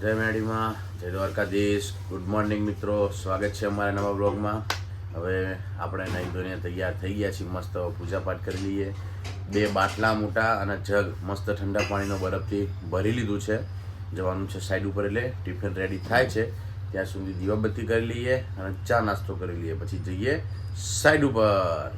જય મેડીમાં, જય Dwarkadhish. Good morning મિત્રો, સ્વાગત છે અમારા નવા બ્લોગમાં. હવે આપણે નહીં ધોઈને તૈયાર થઈ ગયા છીએ. મસ્ત પૂજાપાઠ કરી લઈએ. 2 બાટલા મોટા અને જગ મસ્ત ઠંડા પાણીનો બરફથી ભરી લીધું છે. જવાનું છે સાઈડ ઉપર, એટલે ટિફિન રેડી થાય છે ત્યાં સુધી દીવાબત્તી કરી લઈએ અને ચા નાસ્તો કરી લઈએ, પછી જઈએ સાઈડ ઉપર.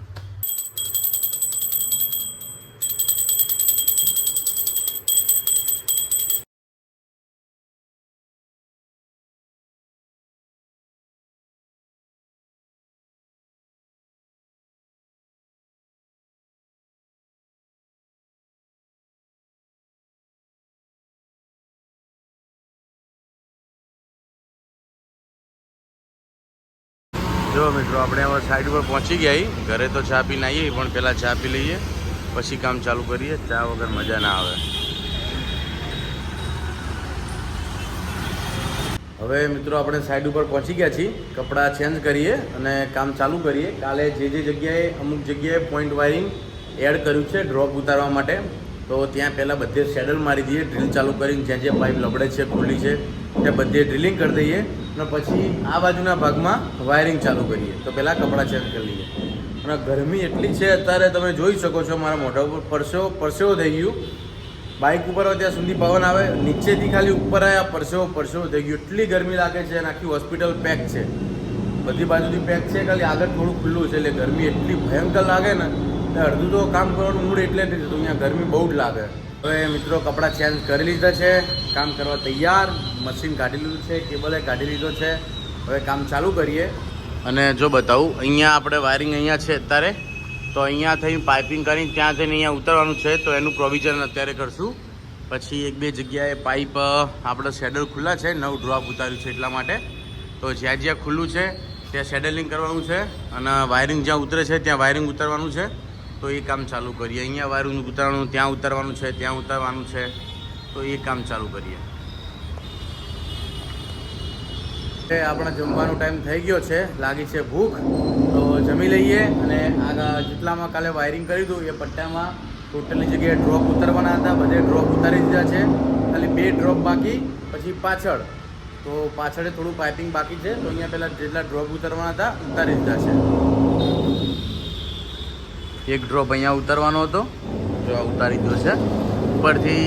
જો મિત્રો, આપણે હવે સાઈડ ઉપર પહોંચી ગયા. ઘરે તો ચા પીને આવીએ, પણ પહેલાં ચા પી લઈએ પછી કામ ચાલુ કરીએ. ચા વગર મજા ના આવે. હવે મિત્રો, આપણે સાઈડ ઉપર પહોંચી ગયા છીએ. કપડાં ચેન્જ કરીએ અને કામ ચાલુ કરીએ. કાલે જે જગ્યાએ અમુક જગ્યાએ પોઈન્ટ વાયરિંગ એડ કર્યું છે ડ્રોપ ઉતારવા માટે, તો ત્યાં પહેલાં બધે શેડલ મારી દઈએ. ડ્રીલ ચાલુ કરીને જ્યાં જ્યાં પાઇપ લબડે છે, ખુલ્લી છે, ત્યાં બધે ડ્રિલિંગ કરી દઈએ અને પછી આ બાજુના ભાગમાં વાયરિંગ ચાલુ કરીએ. તો પહેલાં કપડાં ચેન્જ કરી લઈએ. અને ગરમી એટલી છે અત્યારે, તમે જોઈ શકો છો. મારા મોઢા ઉપર પરસેવો થઈ ગયું. બાઇક ઉપર હોય ત્યાં સુધી પવન આવે, નીચેથી ખાલી ઉપર આવ્યા પરસેવો થઈ ગયું. એટલી ગરમી લાગે છે અને આખી હોસ્પિટલ પેક છે, બધી બાજુથી પેક છે. ખાલી આગળ થોડું ખુલ્લું છે, એટલે ગરમી એટલી ભયંકર લાગે ને, અડધું તો કામ કરવાનું મૂડ એટલે નથી થતું. અહીંયા ગરમી બહુ જ લાગે. હવે મિત્રો, કપડાં ચેન્જ કરી લીધા છે, કામ કરવા તૈયાર. મશીન કાઢી લીધું છે, કેબલે કાઢી લીધો છે. હવે કામ ચાલુ કરીએ. અને જો બતાવું, અહીંયા આપણે વાયરિંગ અહીંયા છે અત્યારે, તો અહીંયા થઈ પાઇપિંગ કરીને ત્યાં થઈને અહીંયા ઉતરવાનું છે. તો એનું પ્રોવિઝન અત્યારે કરશું. પછી 1-2 જગ્યાએ પાઇપ આપણે શેડલ ખુલ્લા છે, નવું ડ્રોપ ઉતાર્યું છે એટલા માટે. તો જ્યાં જ્યાં ખુલ્લું છે ત્યાં શેડલિંગ કરવાનું છે અને વાયરિંગ જ્યાં ઉતરે છે ત્યાં વાયરિંગ ઉતારવાનું છે. તો એ કામ ચાલુ કરીએ. અહીંયા વાયરિંગ ઉતારવાનું, ત્યાં ઉતારવાનું છે, ત્યાં ઉતારવાનું છે. તો એ કામ ચાલુ કરીએ. આપણે જમવાનો ટાઈમ થઈ ગયો છે, લાગી છે ભૂખ, તો જમી લઈએ. અને આગળ જેટલામાં કાલે વાયરિંગ કર્યું હતું એ પટ્ટામાં ટોટલી જગ્યાએ ડ્રોપ ઉતારવાના હતા, બધે ડ્રોપ ઉતારી દીધા છે. ખાલી 2 ડ્રોપ બાકી, પછી પાછળ. તો પાછળ થોડું પાઇપિંગ બાકી છે, તો અહીંયા પહેલાં જેટલા ડ્રોપ ઉતારવાના હતા ઉતારી દીધા છે. એક ડ્રોપ અહીંયા ઉતારવાનો હતો, જો આ ઉતારી દીધો છે. ઉપરથી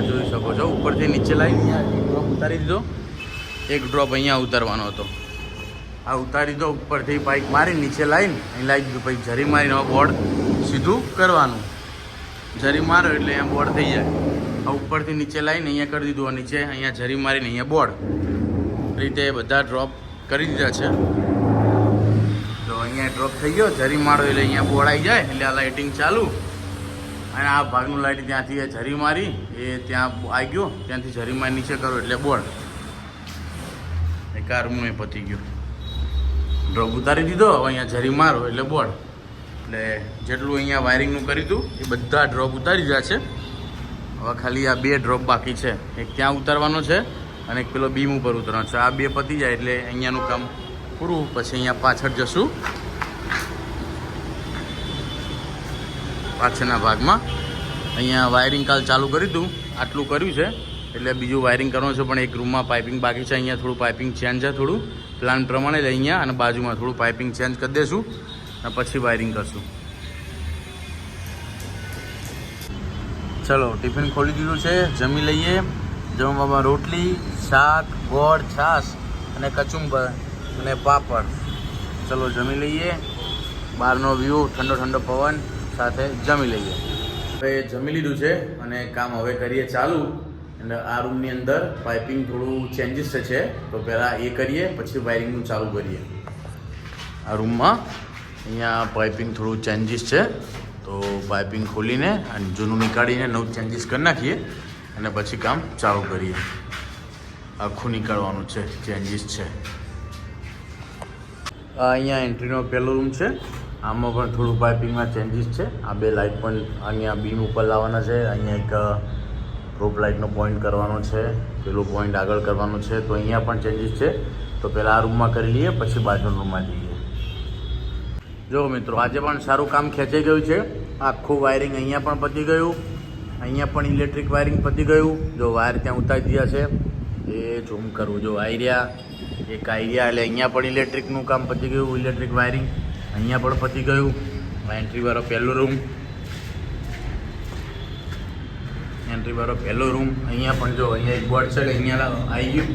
જોઈ શકો છો, ઉપરથી નીચે લાવીને અહીંયા ડ્રોપ ઉતારી દીધો. એક ડ્રોપ અહીંયા ઉતારવાનો હતો, આ ઉતારી દીધો. ઉપરથી પાઇપ મારી નીચે લાવીને અહીં લાવી દીધું. પછી જરી મારીને બોર્ડ સીધું કરવાનું. જરી મારો એટલે અહીંયા બોર્ડ થઈ જાય. આ ઉપરથી નીચે લાવીને અહીંયા કરી દીધું. નીચે અહીંયા જરી મારીને અહીંયા બોર્ડ. રીતે બધા ડ્રોપ કરી દીધા છે. તો અહીંયા ડ્રોપ થઈ ગયો. જરી મારો એટલે અહીંયા બોર્ડ આવી જાય, એટલે આ લાઇટિંગ ચાલુ. અને આ ભાગનું લાઇટ ત્યાંથી જરી મારી એ ત્યાં આવી ગયો, ત્યાંથી જરી મારી નીચે કરો એટલે બોર્ડ. એક આ રૂમનું એ પતી ગયું. ડ્રોપ ઉતારી દીધો. હવે અહીંયા જરી મારો એટલે બોર્ડ. એટલે જેટલું અહીંયા વાયરિંગનું કર્યું હતું એ બધા ડ્રોપ ઉતારી દીધા છે. હવે ખાલી આ 2 ડ્રોપ બાકી છે. એક ત્યાં ઉતારવાનો છે અને એક પેલો બીમ ઉપર ઉતારવાનો છે. આ 2 પતી જાય એટલે અહીંયાનું કામ પૂરું. પછી અહીંયા પાછળ જશું, પાછળના ભાગમાં. અહીંયા વાયરિંગ કાલ ચાલુ કર્યું હતું, આટલું કર્યું છે. એટલે બીજું વાયરિંગ કરવાનું છે, પણ એક રૂમમાં પાઇપિંગ બાકી છે. અહીંયા થોડું પાઇપિંગ ચેન્જ છે, થોડું પ્લાન પ્રમાણે જ અહીંયા અને બાજુમાં થોડું પાઇપિંગ ચેન્જ કરી દઈશું અને પછી વાયરિંગ કરશું. ચલો, ટિફિન ખોલી દીધું છે, જમી લઈએ. જમવામાં રોટલી, શાક, ગોળ, છાશ અને કચુંબર અને પાપડ. ચલો જમી લઈએ. બહારનો વ્યૂ, ઠંડો ઠંડો પવન સાથે જમી લઈએ. હવે જમી લીધું છે અને કામ હવે કરીએ ચાલુ. અને આ રૂમની અંદર પાઇપિંગ થોડું ચેન્જીસ છે, તો પહેલાં એ કરીએ, પછી વાયરિંગનું ચાલુ કરીએ. આ રૂમમાં અહીંયા પાઇપિંગ થોડું ચેન્જીસ છે, તો પાઇપિંગ ખોલીને અને જૂનું નીકાળીને નવું ચેન્જીસ કરી નાખીએ અને પછી કામ ચાલુ કરીએ. આખું નીકાળવાનું છે, ચેન્જીસ છે. આ અહીંયા એન્ટ્રીનો પહેલો રૂમ છે. આમાં પણ થોડું પાઇપિંગમાં ચેન્જીસ છે. આ 2 લાઇટ પણ અહીંયા બીમ ઉપર લાવવાના છે. અહીંયા એક રોપ લાઇટનો પોઈન્ટ કરવાનો છે, પેલો પોઈન્ટ આગળ કરવાનો છે. તો અહીંયા પણ ચેન્જીસ છે. તો પહેલાં આ રૂમમાં કરી લઈએ, પછી બાજુના રૂમમાં જઈએ. જો મિત્રો, આજે પણ સારું કામ ખેંચાઈ ગયું છે. આખું વાયરિંગ અહીંયા પણ પતી ગયું. અહીંયા પણ ઇલેક્ટ્રિક વાયરિંગ પતી ગયું. જો વાયર ત્યાં ઉતારી દીધા છે એ ઝૂમ કરવું. જો આઈરિયા એક આઈરિયા એટલે અહીંયા પણ ઇલેક્ટ્રિકનું કામ પતી ગયું. ઇલેક્ટ્રિક વાયરિંગ અહીંયા પણ પતી ગયું. એન્ટ્રીવાળો પહેલો રૂમ, એન્ટ્રીવાળો પહેલો રૂમ. અહીંયા પણ જો અહીંયા એક બોર્ડ છે એટલે અહીંયા આવી ગયું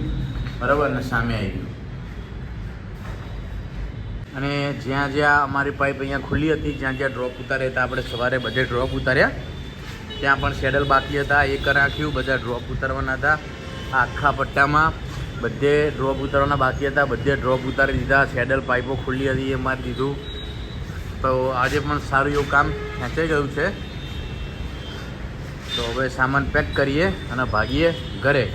બરાબર, અને સામે આવી ગયું. અને જ્યાં જ્યાં અમારી પાઇપ અહીંયા ખુલ્લી હતી, જ્યાં જ્યાં ડ્રોપ ઉતાર્યા હતા, આપણે સવારે બધે ડ્રોપ ઉતાર્યા. ત્યાં પણ શેડલ બાકી હતા, એ રાખ્યું. બધા ડ્રોપ ઉતારવાના હતા. આખા પટ્ટામાં બધે ડ્રોપ ઉતારવાના બાકી હતા, બધે ડ્રોપ ઉતારી દીધા. શેડલ પાઇપો ખુલ્લી હતી એ મારી દીધું. તો આજે પણ સારું એવું કામ ખેંચાઈ ગયું છે. તો હવે સામાન પેક કરીએ અને ભાગીએ ઘરે.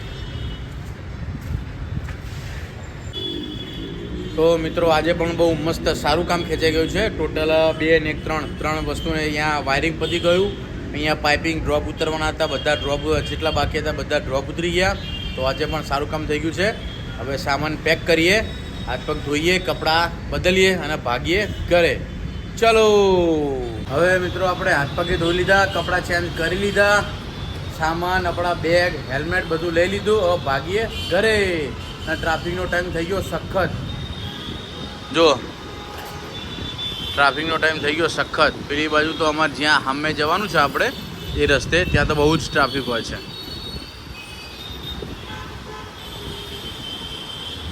તો મિત્રો આજે પણ બહુ મસ્ત સારું કામ ખેંચાઈ ગયું છે. ટોટલ 2 ને 3 વસ્તુને અહીંયા વાયરિંગ પતી ગયું. અહીંયા પાઇપિંગ ડ્રોપ ઉતરવાના હતા, બધા ડ્રોપ જેટલા બાકી હતા બધા ડ્રોપ ઉતરી ગયા. તો આજે પણ સારું કામ થઈ ગયું છે. હવે સામાન પેક કરીએ, હાથ પગ ધોઈએ, કપડાં બદલીએ અને ભાગીએ ઘરે. ચલો હવે મિત્રો આપણે હાથ પગે ધોઈ લીધા, કપડાં ચેન્જ કરી લીધા, સામાન આપણા બેગ હેલ્મેટ બધું લઈ લીધું. હવે ભાગીએ ઘરે. અને ટ્રાફિકનો ટાઈમ થઈ ગયો સખત. જો ટ્રાફિકનો ટાઈમ થઈ ગયો સખત. પેલી બાજુ તો અમારે જ્યાં સામે જવાનું છે આપણે એ રસ્તે, ત્યાં તો બહુ જ ટ્રાફિક હોય છે.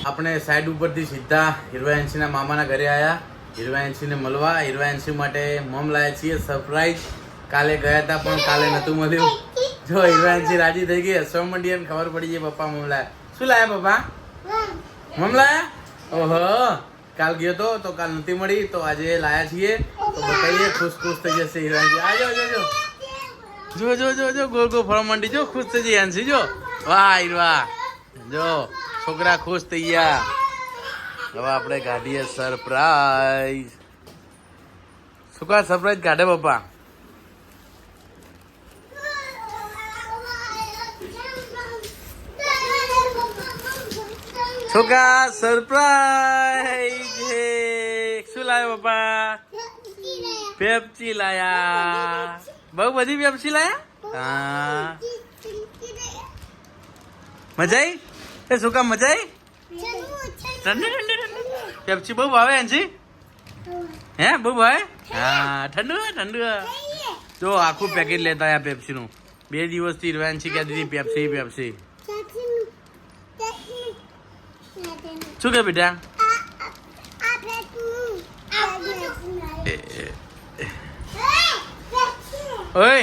આપણે સાઈડ ઉપરથી સીધા હિરવાયંશીના મામાના ઘરે આવ્યા. હિરવાયંશીને મળવા. હિરવાયંશી માટે મમ લાવ્યા છીએ સરપ્રાઈઝ. કાલે ગયા હતા પણ કાલે નહોતું મળ્યું. જો હિરવાયંશી રાજી થઈ ગઈ, હસવા મંડી અને ખબર પડી ગઈ પપ્પા મમ લાયા. શું લાયા પપ્પા? મમ લાયા? ઓહો, કાલ ગયો તો કાલ નથી મળી, તો આજે લાયા છીએ. તો બતાવીએ, ખુશ થઈ જશે હિરવાયંશી. આજો જો ગોળ ગોળ ફરવા માંડી. જો ખુશ થઈ જઈ હિરવાયંશી. જો વાહ હિરવા, જો છોકરા ખુશ થઈ ગયા. હવે આપણે કાઢીએ સરપ્રાઈઝ. શું કા સરપ્રાઈઝ કાઢે પપ્પા? છોકરા સરપ્રાઈઝ. શું લાવ્યા પપ્પા? પેપ્સી લાયા. બહુ બધી પેપ્સી લાયા. હા, મજા આવી? એ શું કામ મજા આવી? પેપ્સી બહુ ભાવે અંશી? હે બહુ ભાવે? હા, ઠંડુ. જો આખું પેકેટ લેતા આયા પેપ્સી નું. 2 દિવસથી હિરવાયંશી કહેતી હતી પેપ્સી. શું કે બેટા? ઓય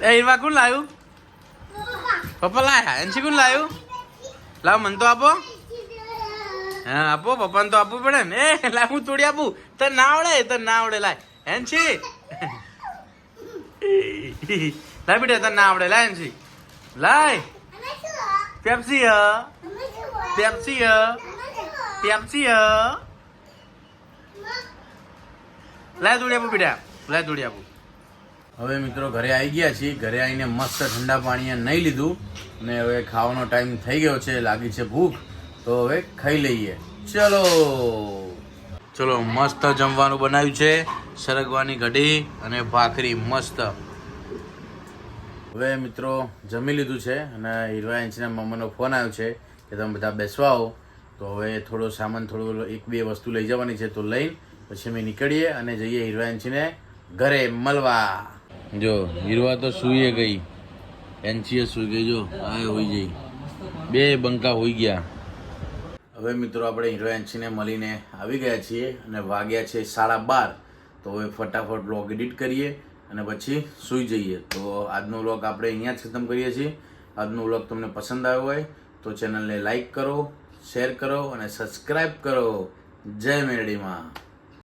એ હિરવા કોણ લાવ્યું? પપ્પા લાયા. અંશી કોણ લાવ્યું? લાવ મને તો આપો. હા આપો, પપ્પાને તો આપવું પડે ને. એ લાવ હું તોડી આપું. તને ના આવડે લાય અંશી. લાય બેટા, તને ના આવડે લાય અંશી. લાય પેપ્સી. લાય તોડી આપું બેટા, લાય તોડી આપું. હવે મિત્રો ઘરે આવી ગયા છીએ. ઘરે આવીને મસ્ત ઠંડા પાણીએ નહીં લીધું અને હવે ખાવાનો ટાઈમ થઈ ગયો છે. લાગી છે ભૂખ, તો હવે ખાઈ લઈએ. ચલો મસ્ત જમવાનું બનાવ્યું છે. સરગવાની કઢી અને ભાખરી મસ્ત. હવે મિત્રો જમી લીધું છે અને હિરવાયંશીના મમ્મીનો ફોન આવ્યો છે કે તમે બધા બેસવા આવો. તો હવે થોડો સામાન, થોડો 1-2 વસ્તુ લઈ જવાની છે, તો લઈને પછી અમે નીકળીએ અને જઈએ હિરવાયંશીને ઘરે મળવા. જો હિરવા તો સૂઈએ ગઈ, એનસીએ સૂઈ ગઈ. જો આ હોઈ જઈ, 2 બંકા હોઈ ગયા. હવે મિત્રો આપણે હિરવાયંશીને મળીને આવી ગયા છીએ અને વાગ્યા છે 12:30. તો હવે ફટાફટ વ્લોગ એડિટ કરીએ અને પછી સૂઈ જઈએ. તો આજનો વ્લોગ આપણે અહીંયા જ ખતમ કરીએ છીએ. આજનો વ્લોગ તમને પસંદ આવ્યો હોય તો ચેનલને લાઈક કરો, શેર કરો અને સબસ્ક્રાઈબ કરો. જય મેરડીમાં.